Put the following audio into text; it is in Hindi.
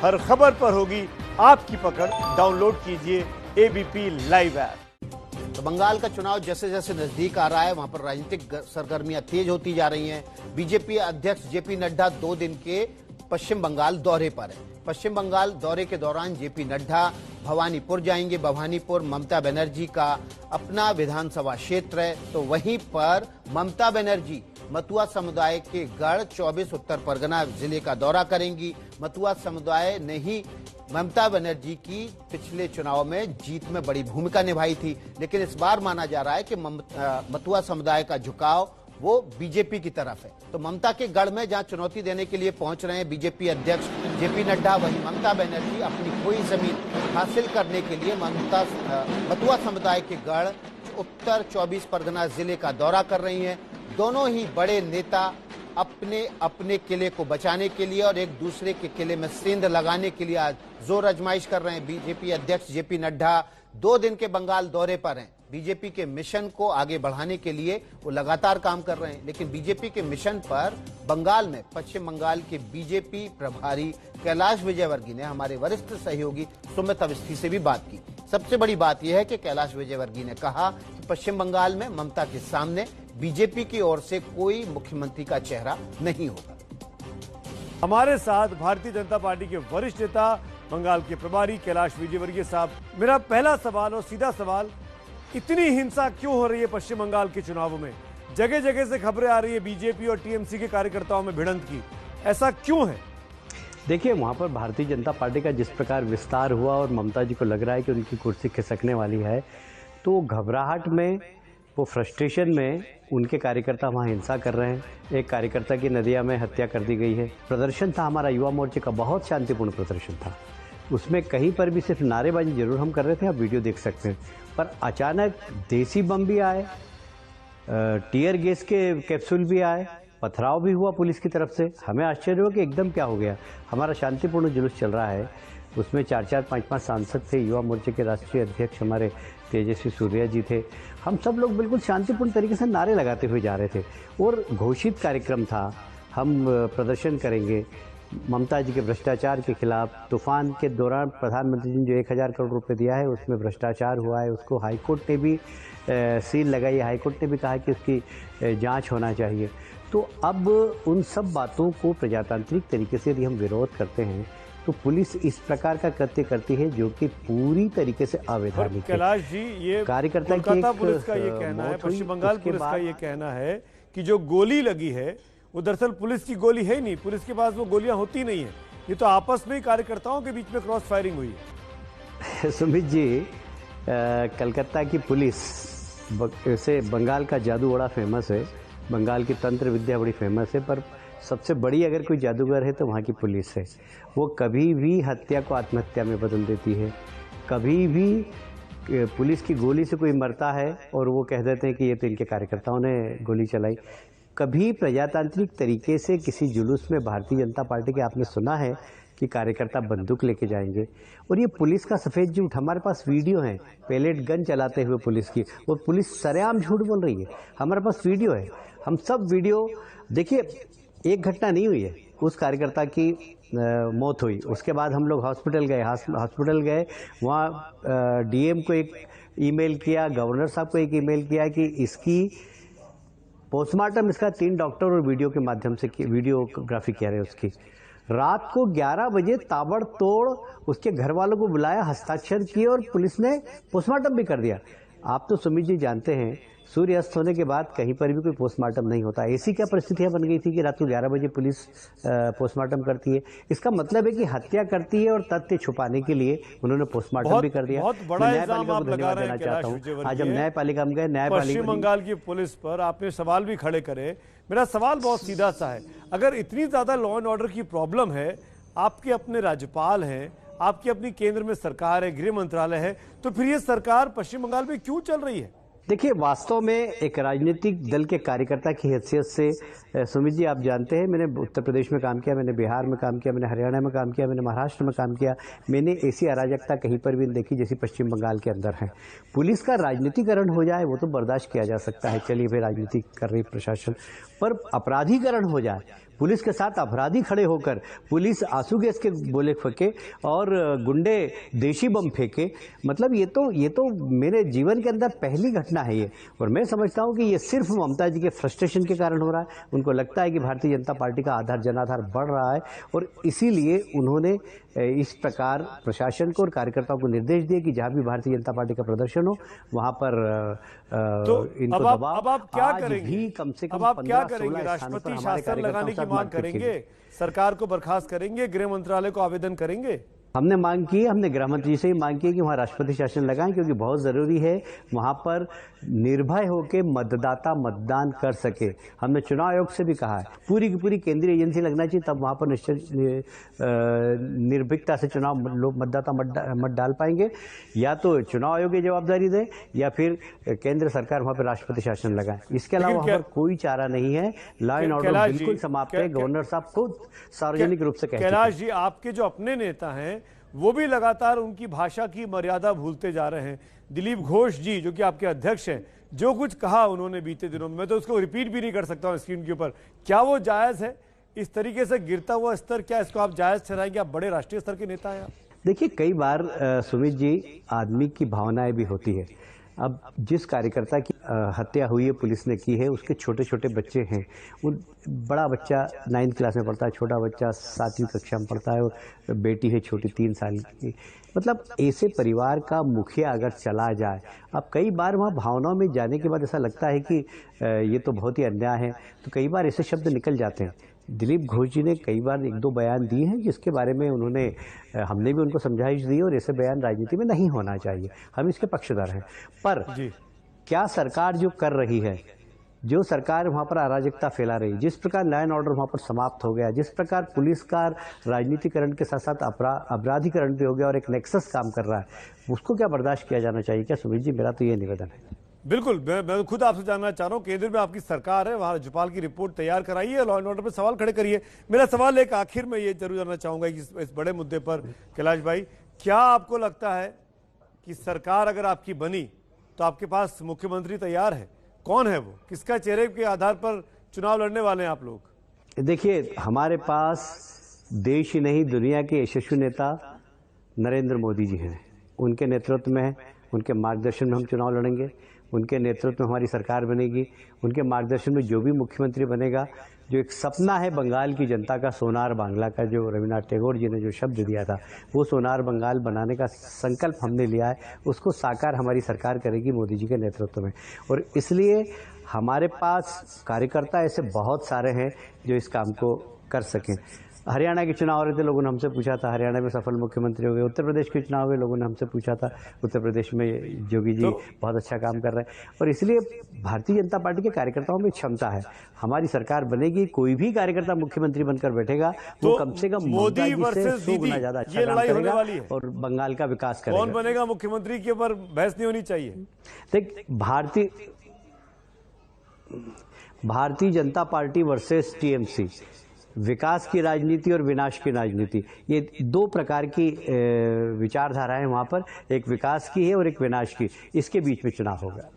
हर खबर पर होगी आपकी पकड़। डाउनलोड कीजिए एबीपी लाइव ऐप। तो बंगाल का चुनाव जैसे जैसे नजदीक आ रहा है, वहां पर राजनीतिक सरगर्मियां तेज होती जा रही हैं। बीजेपी अध्यक्ष जेपी नड्डा 2 दिन के पश्चिम बंगाल दौरे पर है। पश्चिम बंगाल दौरे के दौरान जेपी नड्डा भवानीपुर जाएंगे। भवानीपुर ममता बनर्जी का अपना विधानसभा क्षेत्र है, तो वहीं पर ममता बनर्जी मतुआ समुदाय के गढ़ 24 उत्तर परगना जिले का दौरा करेंगी। मतुआ समुदाय ने ही ममता बनर्जी की पिछले चुनाव में जीत में बड़ी भूमिका निभाई थी, लेकिन इस बार माना जा रहा है कि मतुआ समुदाय का झुकाव वो बीजेपी की तरफ है। तो ममता के गढ़ में जहां चुनौती देने के लिए पहुंच रहे हैं बीजेपी अध्यक्ष जेपी नड्डा, वहीं ममता बनर्जी अपनी कोई जमीन हासिल करने के लिए मतुआ समुदाय के गढ़ उत्तर 24 परगना जिले का दौरा कर रही हैं। दोनों ही बड़े नेता अपने अपने किले को बचाने के लिए और एक दूसरे के किले में सेंध लगाने के लिए आज जोर आजमाइश कर रहे हैं। बीजेपी अध्यक्ष जेपी नड्डा 2 दिन के बंगाल दौरे पर हैं। बीजेपी के मिशन को आगे बढ़ाने के लिए वो लगातार काम कर रहे हैं, लेकिन बीजेपी के मिशन पर बंगाल में पश्चिम बंगाल के बीजेपी प्रभारी कैलाश विजयवर्गीय ने हमारे वरिष्ठ सहयोगी सुमित अवस्थी से भी बात की। सबसे बड़ी बात यह है कि कैलाश विजयवर्गीय ने कहा कि पश्चिम बंगाल में ममता के सामने बीजेपी की ओर से कोई मुख्यमंत्री का चेहरा नहीं होगा। हमारे साथ भारतीय जनता पार्टी के वरिष्ठ नेता बंगाल के प्रभारी कैलाश विजयवर्गीय साहब। मेरा पहला सवाल और सीधा सवाल, इतनी हिंसा क्यों हो रही है पश्चिम बंगाल के चुनाव में? जगह जगह से खबरें आ रही है बीजेपी और टीएमसी के कार्यकर्ताओं में भिड़ंत की, ऐसा क्यों है? देखिए, वहाँ पर भारतीय जनता पार्टी का जिस प्रकार विस्तार हुआ और ममता जी को लग रहा है कि उनकी कुर्सी खिसकने वाली है, तो घबराहट में, वो फ्रस्ट्रेशन में उनके कार्यकर्ता वहाँ हिंसा कर रहे हैं। एक कार्यकर्ता की नदिया में हत्या कर दी गई है। प्रदर्शन था हमारा युवा मोर्चे का, बहुत शांतिपूर्ण प्रदर्शन था। उसमें कहीं पर भी सिर्फ नारेबाजी जरूर हम कर रहे थे, आप वीडियो देख सकते हैं, पर अचानक देसी बम भी आए, टीयर गैस के कैप्सूल भी आए, पथराव भी हुआ पुलिस की तरफ से। हमें आश्चर्य हुआ कि एकदम क्या हो गया। हमारा शांतिपूर्ण जुलूस चल रहा है, उसमें 4-4, 5-5 सांसद थे। युवा मोर्चे के राष्ट्रीय अध्यक्ष हमारे तेजस्वी सूर्या जी थे। हम सब लोग बिल्कुल शांतिपूर्ण तरीके से नारे लगाते हुए जा रहे थे और घोषित कार्यक्रम था, हम प्रदर्शन करेंगे ममता जी के भ्रष्टाचार के खिलाफ। तूफान के दौरान प्रधानमंत्री जी ने जो 1000 करोड़ रुपए दिया है, उसमें भ्रष्टाचार हुआ है, उसको हाईकोर्ट ने भी सील लगाई है। हाईकोर्ट ने भी कहा कि उसकी जांच होना चाहिए। तो अब उन सब बातों को प्रजातांत्रिक तरीके से यदि हम विरोध करते हैं तो पुलिस इस प्रकार का कृत्य करती है जो कि पूरी तरीके से अवैधानिक है। कैलाश जी, ये कार्यकर्ता कोलकाता पुलिस का ये कहना है, पश्चिम बंगाल पुलिस का ये कहना है कि जो गोली लगी है वो दरअसल पुलिस की गोली है ही नहीं, पुलिस के पास वो गोलियां होती नहीं है, ये तो आपस में ही कार्यकर्ताओं के बीच में क्रॉस फायरिंग हुई है। सुमित जी, कलकत्ता की पुलिस से बंगाल का जादू बड़ा फेमस है, बंगाल की तंत्र विद्या बड़ी फेमस है, पर सबसे बड़ी अगर कोई जादूगर है तो वहाँ की पुलिस है। वो कभी भी हत्या को आत्महत्या में बदल देती है। कभी भी पुलिस की गोली से कोई मरता है और वो कह देते हैं कि ये तो इनके कार्यकर्ताओं ने गोली चलाई। कभी प्रजातांत्रिक तरीके से किसी जुलूस में भारतीय जनता पार्टी के आपने सुना है कि कार्यकर्ता बंदूक लेके जाएंगे? और ये पुलिस का सफेद झूठ, हमारे पास वीडियो है पेलेट गन चलाते हुए पुलिस की, और पुलिस सरेआम झूठ बोल रही है। हमारे पास वीडियो है, हम सब वीडियो देखिए। एक घटना नहीं हुई है, उस कार्यकर्ता की मौत हुई, उसके बाद हम लोग हॉस्पिटल गए, वहाँ डीएम को एक ईमेल किया, गवर्नर साहब को एक ईमेल किया कि इसकी पोस्टमार्टम, इसका 3 डॉक्टर और वीडियो के माध्यम से वीडियोग्राफी किया रहे उसकी। रात को 11 बजे ताबड़तोड़ उसके घर वालों को बुलाया, हस्ताक्षर किए और पुलिस ने पोस्टमार्टम भी कर दिया। आप तो सुमित जी जानते हैं, सूर्य अस्त होने के बाद कहीं पर भी कोई पोस्टमार्टम नहीं होता। ऐसी क्या परिस्थितियां बन गई थी कि रात को 11 बजे पुलिस पोस्टमार्टम करती है? इसका मतलब है कि हत्या करती है और तथ्य छुपाने के लिए उन्होंने पोस्टमार्टम भी कर दिया। बहुत बड़ा इल्जाम आप लगा रहे हैं चाहता हूँ। आज हम न्यायपालिका में गए, पश्चिम बंगाल की पुलिस पर आपने सवाल भी खड़े करे। मेरा सवाल बहुत सीधा सा है, अगर इतनी ज्यादा लॉ एंड ऑर्डर की प्रॉब्लम है, आपके अपने राज्यपाल हैं, आपकी अपनी केंद्र में सरकार है, गृह मंत्रालय है, तो फिर ये सरकार पश्चिम बंगाल में क्यों चल रही है? देखिए, वास्तव में एक राजनीतिक दल के कार्यकर्ता की हैसियत से सुमित जी, आप जानते हैं मैंने उत्तर प्रदेश में काम किया, मैंने बिहार में काम किया, मैंने हरियाणा में काम किया, मैंने महाराष्ट्र में काम किया। मैंने ऐसी अराजकता कहीं पर भी नहीं देखी जैसी पश्चिम बंगाल के अंदर है। पुलिस का राजनीतिकरण हो जाए वो तो बर्दाश्त किया जा सकता है, चलिए भाई राजनीति कर रही प्रशासन, पर अपराधीकरण हो जाए, पुलिस के साथ अपराधी खड़े होकर पुलिस आंसू गैस के गोले फेंके और गुंडे देशी बम फेंके, मतलब ये तो मेरे जीवन के अंदर पहली घटना है ये। और मैं समझता हूँ कि ये सिर्फ ममता जी के फ्रस्ट्रेशन के कारण हो रहा है। उनको लगता है कि भारतीय जनता पार्टी का आधार जनाधार बढ़ रहा है और इसीलिए उन्होंने इस प्रकार प्रशासन को और कार्यकर्ताओं को निर्देश दिए कि जहां भी भारतीय जनता पार्टी का प्रदर्शन हो वहां पर तो इनको दबाव। अब आप क्या आज करेंगे? भी कम से कम अब आप क्या 15-16 करेंगे? स्थानों पर राष्ट्रपति हमारे शासन लगाने की कार्यकर्ताओं मांग के साथ करेंगे, सरकार को बर्खास्त करेंगे, गृह मंत्रालय को आवेदन करेंगे? हमने मांग की है, हमने गृह मंत्री से ही मांग की है कि वहां राष्ट्रपति शासन लगाएं, क्योंकि बहुत जरूरी है वहां पर निर्भय होकर मतदाता मतदान कर सके। हमने चुनाव आयोग से भी कहा है पूरी की पूरी केंद्रीय एजेंसी लगना चाहिए, तब वहां पर निश्चित निर्भीकता से चुनाव लोग मतदाता मत डाल पाएंगे। या तो चुनाव आयोग की जवाबदारी दे या फिर केंद्र सरकार वहां पर राष्ट्रपति शासन लगाए। इसके अलावा वहां पर कोई चारा नहीं है। लॉ एंड ऑर्डर बिल्कुल समाप्त है। गवर्नर साहब खुद सार्वजनिक रूप से कहते हैं। कैलाश जी, आपके जो अपने नेता हैं वो भी लगातार उनकी भाषा की मर्यादा भूलते जा रहे हैं। दिलीप घोष जी जो कि आपके अध्यक्ष हैं, जो कुछ कहा उन्होंने बीते दिनों में, मैं तो उसको रिपीट भी नहीं कर सकता हूं स्क्रीन के ऊपर। क्या वो जायज है? इस तरीके से गिरता हुआ स्तर, क्या इसको आप जायज ठहराएंगे? आप बड़े राष्ट्रीय स्तर के नेता हैं। देखिए, कई बार सुमित जी, आदमी की भावनाएं भी होती है। अब जिस कार्यकर्ता की हत्या हुई है, पुलिस ने की है, उसके छोटे छोटे बच्चे हैं। वो बड़ा बच्चा 9th क्लास में पढ़ता है, छोटा बच्चा 7वीं कक्षा में पढ़ता है और बेटी है छोटी 3 साल की। मतलब ऐसे परिवार का मुखिया अगर चला जाए, अब कई बार वहाँ भावनाओं में जाने के बाद ऐसा लगता है कि ये तो बहुत ही अन्याय है, तो कई बार ऐसे शब्द निकल जाते हैं। दिलीप घोष जी ने कई बार 1-2 बयान दिए हैं जिसके बारे में हमने भी उनको समझाइश दी और ऐसे बयान राजनीति में नहीं होना चाहिए। हम इसके पक्षधर हैं। पर क्या सरकार जो कर रही है, जो सरकार वहां पर अराजकता फैला रही, जिस प्रकार लॉ एंड ऑर्डर वहां पर समाप्त हो गया, जिस प्रकार पुलिस का राजनीतिकरण के साथ साथ अपराधीकरण भी हो गया और एक नेक्सस काम कर रहा है, उसको क्या बर्दाश्त किया जाना चाहिए क्या सुमित जी? मेरा तो ये निवेदन है। बिल्कुल, मैं खुद आपसे जानना चाह रहा हूं, केंद्र में आपकी सरकार है, वहां राज्यपाल की रिपोर्ट तैयार कराइए, लॉ एंड ऑर्डर पर सवाल खड़े करिए। मेरा सवाल एक आखिर में ये जरूर जानना चाहूंगा कि इस बड़े मुद्दे पर कैलाश भाई, क्या आपको लगता है कि सरकार अगर आपकी बनी तो आपके पास मुख्यमंत्री तैयार है? कौन है वो? किसका चेहरे के आधार पर चुनाव लड़ने वाले हैं आप लोग? देखिए, हमारे पास देश ही नहीं दुनिया के यशस्वी नेता नरेंद्र मोदी जी हैं। उनके नेतृत्व में, उनके मार्गदर्शन में हम चुनाव लड़ेंगे। उनके नेतृत्व में हमारी सरकार बनेगी। उनके मार्गदर्शन में जो भी मुख्यमंत्री बनेगा, जो एक सपना है बंगाल की जनता का, सोनार बांग्ला का, जो रविन्द्रनाथ टैगोर जी ने जो शब्द दिया था, वो सोनार बंगाल बनाने का संकल्प हमने लिया है। उसको साकार हमारी सरकार करेगी मोदी जी के नेतृत्व में। और इसलिए हमारे पास कार्यकर्ता ऐसे बहुत सारे हैं जो इस काम को कर सकें। हरियाणा के चुनाव हो रहे थे, लोगों ने हमसे पूछा था, हरियाणा में सफल मुख्यमंत्री हो गए। उत्तर प्रदेश के चुनाव हुए, लोगों ने हमसे पूछा था, उत्तर प्रदेश में योगी जी बहुत अच्छा काम कर रहे हैं। और इसलिए भारतीय जनता पार्टी के कार्यकर्ताओं में क्षमता है। हमारी सरकार बनेगी, कोई भी कार्यकर्ता मुख्यमंत्री बनकर बैठेगा वो कम से कम मोदी वर्सेस 100 गुना ज्यादा अच्छा काम करेगा और बंगाल का विकास करेगा। कौन बनेगा मुख्यमंत्री के ऊपर बहस नहीं होनी चाहिए। देख, Bharatiya Janata party versus TMC, विकास की राजनीति और विनाश की राजनीति, ये 2 प्रकार की विचारधाराएं वहां पर, एक विकास की है और एक विनाश की। इसके बीच में चुनाव होगा।